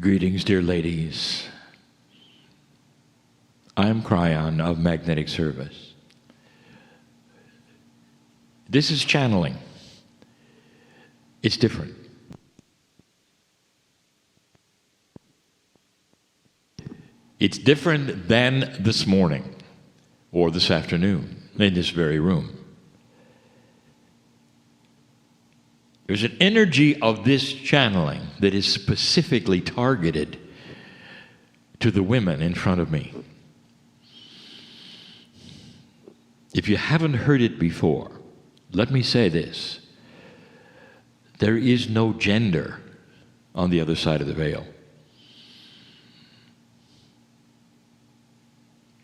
Greetings, dear ladies. I am Kryon of Magnetic Service. This is channeling. It's different. It's different than this morning or this afternoon in this very room. There's an energy of this channeling that is specifically targeted to the women in front of me. If you haven't heard it before, let me say this. There is no gender on the other side of the veil.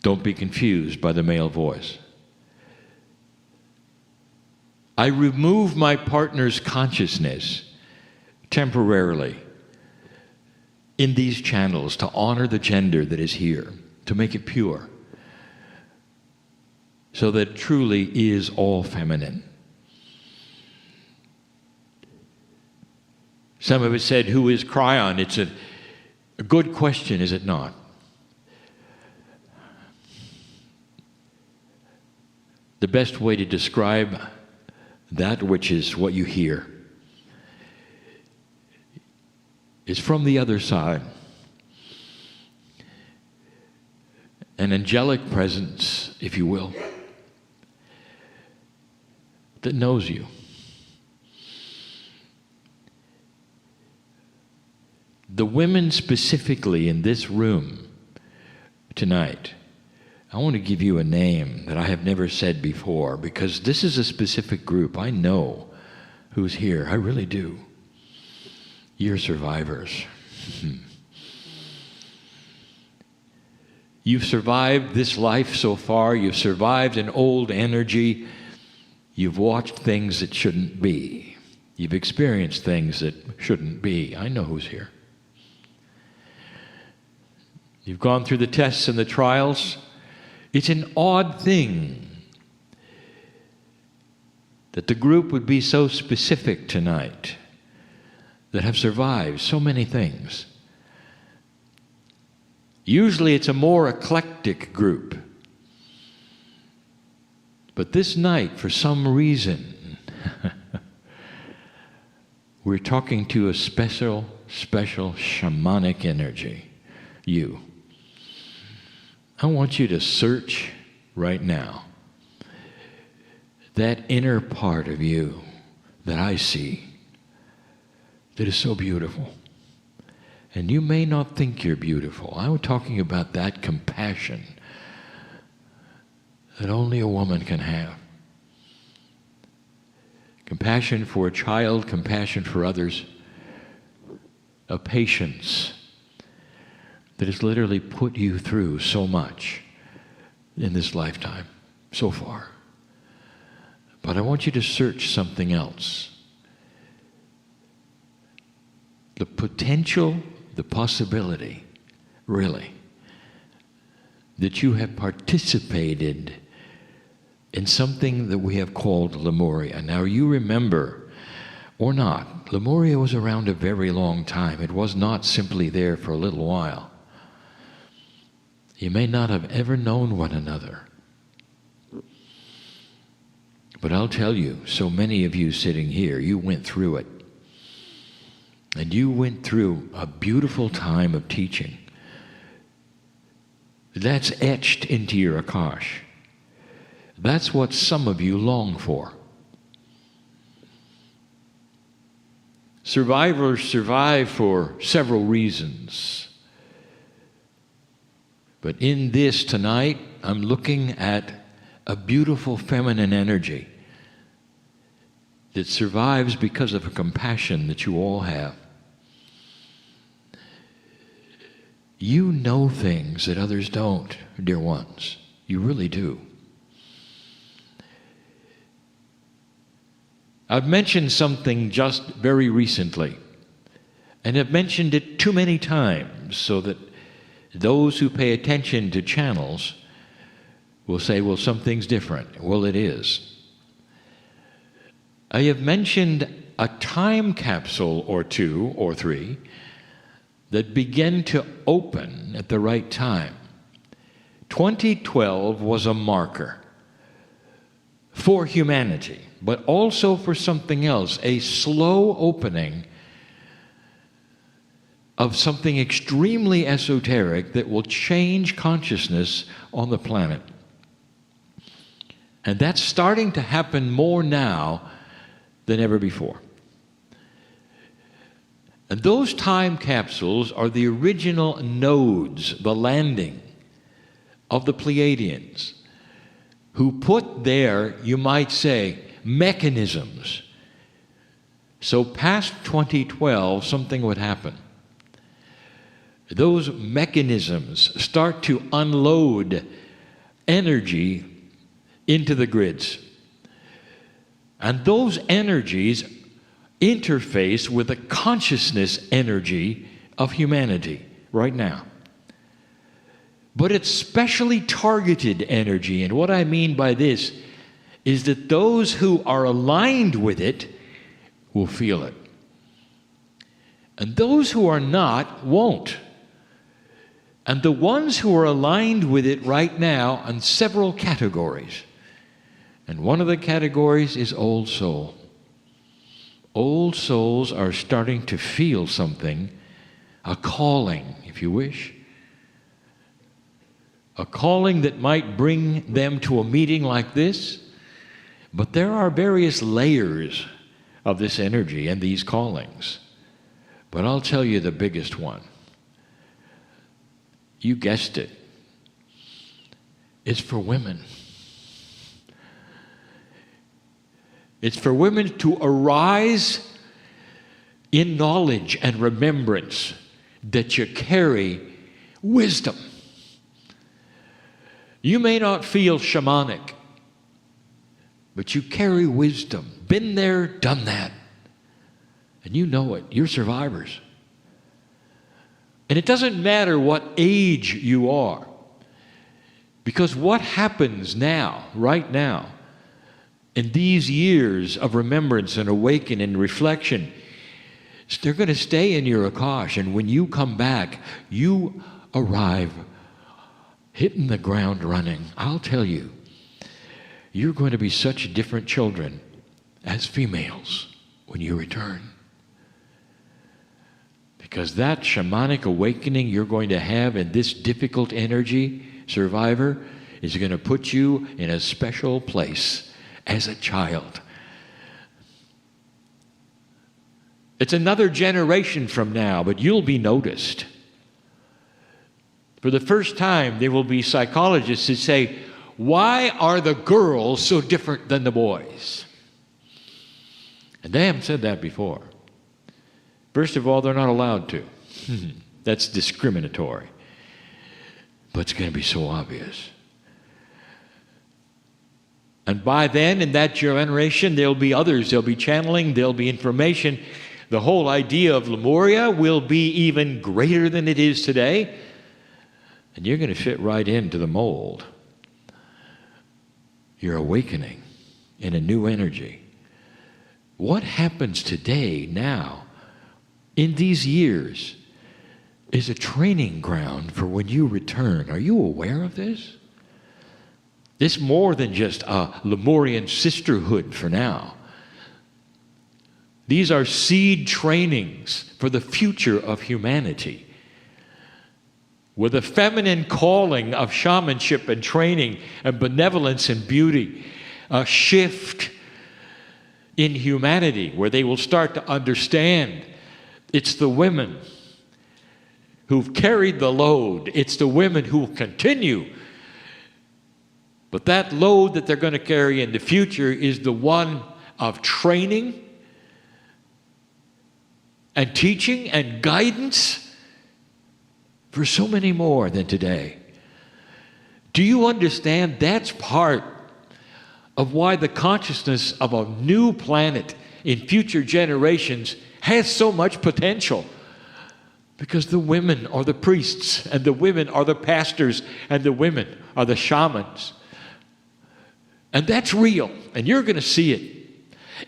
Don't be confused by the male voice. I remove my partner's consciousness temporarily in these channels to honor the gender that is here, to make it pure, so that it truly is all feminine. Some of us said, who is Kryon? It's a good question, is it not? The best way to describe that which is what you hear is from the other side. An angelic presence, if you will, that knows you. The women specifically in this room tonight, I want to give you a name that I have never said before, because this is a specific group. I know who's here. I really do. You're survivors. You've survived this life so far. You've survived an old energy. You've watched things that shouldn't be. You've experienced things that shouldn't be. I know who's here. You've gone through the tests and the trials. It's an odd thing that the group would be so specific tonight, that have survived so many things. Usually it's a more eclectic group. But this night, for some reason, we're talking to a special shamanic energy. You. I want you to search right now that inner part of you that I see that is so beautiful. And you may not think you're beautiful. I'm talking about that compassion that only a woman can have. Compassion for a child, compassion for others, a patience that has literally put you through so much in this lifetime, so far. But I want you to search something else. The potential, the possibility, really, that you have participated in something that we have called Lemuria. Now you remember, or not, Lemuria was around a very long time. It was not simply there for a little while. You may not have ever known one another. But I'll tell you, so many of you sitting here, you went through it. And you went through a beautiful time of teaching. That's etched into your Akash. That's what some of you long for. Survivors survive for several reasons. But in this tonight, I'm looking at a beautiful feminine energy that survives because of a compassion that you all have. You know things that others don't, dear ones. You really do. I've mentioned something just very recently, and I've mentioned it too many times so that those who pay attention to channels will say, well, something's different. Well, it is. I have mentioned a time capsule or two or three that begin to open at the right time. 2012 was a marker for humanity, but also for something else, a slow opening of something extremely esoteric that will change consciousness on the planet. And that's starting to happen more now than ever before. And those time capsules are the original nodes, the landing of the Pleiadians, who put there, you might say, mechanisms. So past 2012, something would happen. Those mechanisms start to unload energy into the grids. And those energies interface with the consciousness energy of humanity right now. But it's specially targeted energy, and what I mean by this is that those who are aligned with it will feel it. And those who are not won't. And the ones who are aligned with it right now in several categories. And one of the categories is old soul. Old souls are starting to feel something, a calling, if you wish. A calling that might bring them to a meeting like this. But there are various layers of this energy and these callings. But I'll tell you the biggest one. You guessed it. It's for women. It's for women to arise in knowledge and remembrance that you carry wisdom. You may not feel shamanic, but you carry wisdom. Been there, done that. And you know it. You're survivors. And it doesn't matter what age you are. Because what happens now, right now, in these years of remembrance and awakening and reflection, they're going to stay in your Akash. And when you come back, you arrive hitting the ground running. I'll tell you, you're going to be such different children as females when you return. Because that shamanic awakening you're going to have in this difficult energy, survivor, is going to put you in a special place as a child. It's another generation from now, but you'll be noticed. For the first time, there will be psychologists who say, why are the girls so different than the boys? And they haven't said that before. First of all, they're not allowed to. That's discriminatory. But it's going to be so obvious. And by then, in that generation, there'll be others. There'll be channeling, there'll be information. The whole idea of Lemuria will be even greater than it is today. And you're going to fit right into the mold. You're awakening in a new energy. What happens today, now, in these years, is a training ground for when you return. Are you aware of this? It's more than just a Lemurian sisterhood for now. These are seed trainings for the future of humanity. With a feminine calling of shamanship and training and benevolence and beauty, a shift in humanity where they will start to understand it's the women who've carried the load. It's the women who will continue. But that load that they're going to carry in the future is the one of training and teaching and guidance for so many more than today. Do you understand that's part of why the consciousness of a new planet in future generations has so much potential? Because the women are the priests, and the women are the pastors, and the women are the shamans. And that's real, and you're going to see it.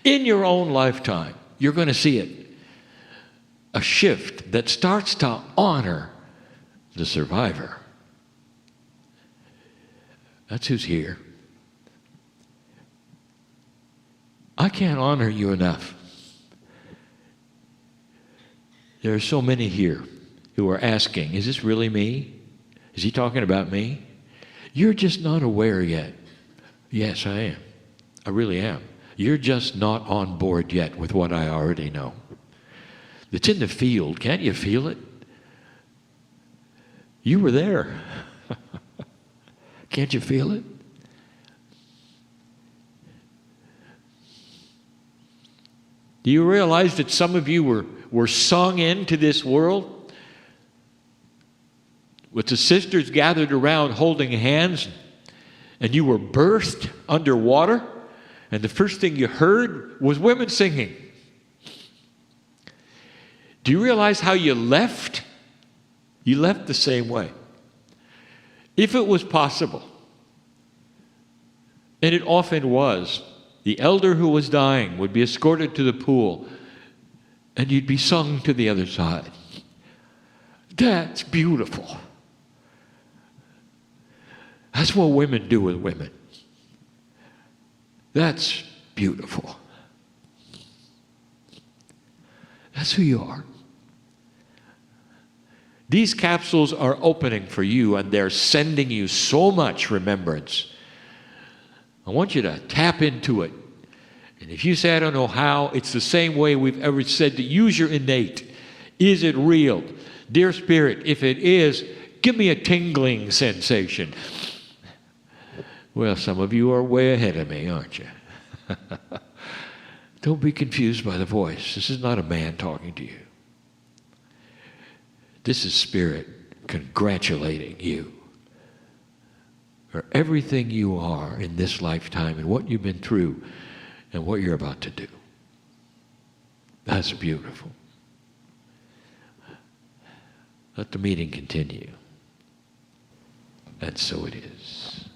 In your own lifetime, you're going to see it. a shift that starts to honor the survivor. That's who's here. I can't honor you enough. There are so many here who are asking, is this really me? Is he talking about me? You're just not aware yet. Yes, I am. I really am. You're just not on board yet with what I already know. It's in the field. Can't you feel it? You were there. Can't you feel it? Do you realize that some of you were sung into this world? With the sisters gathered around holding hands, and you were birthed underwater, and the first thing you heard was women singing. Do you realize how you left? You left the same way. If it was possible, and it often was, the elder who was dying would be escorted to the pool, and you'd be sung to the other side. That's beautiful. That's what women do with women. That's beautiful. That's who you are. These capsules are opening for you, and they're sending you so much remembrance. I want you to tap into it. And if you say, I don't know how, it's the same way we've ever said to use your innate. Is it real? Dear Spirit, if it is, give me a tingling sensation. Well, some of you are way ahead of me, aren't you? Don't be confused by the voice. This is not a man talking to you. This is Spirit congratulating you for everything you are in this lifetime and what you've been through and what you're about to do. That's beautiful. Let the meeting continue. And so it is.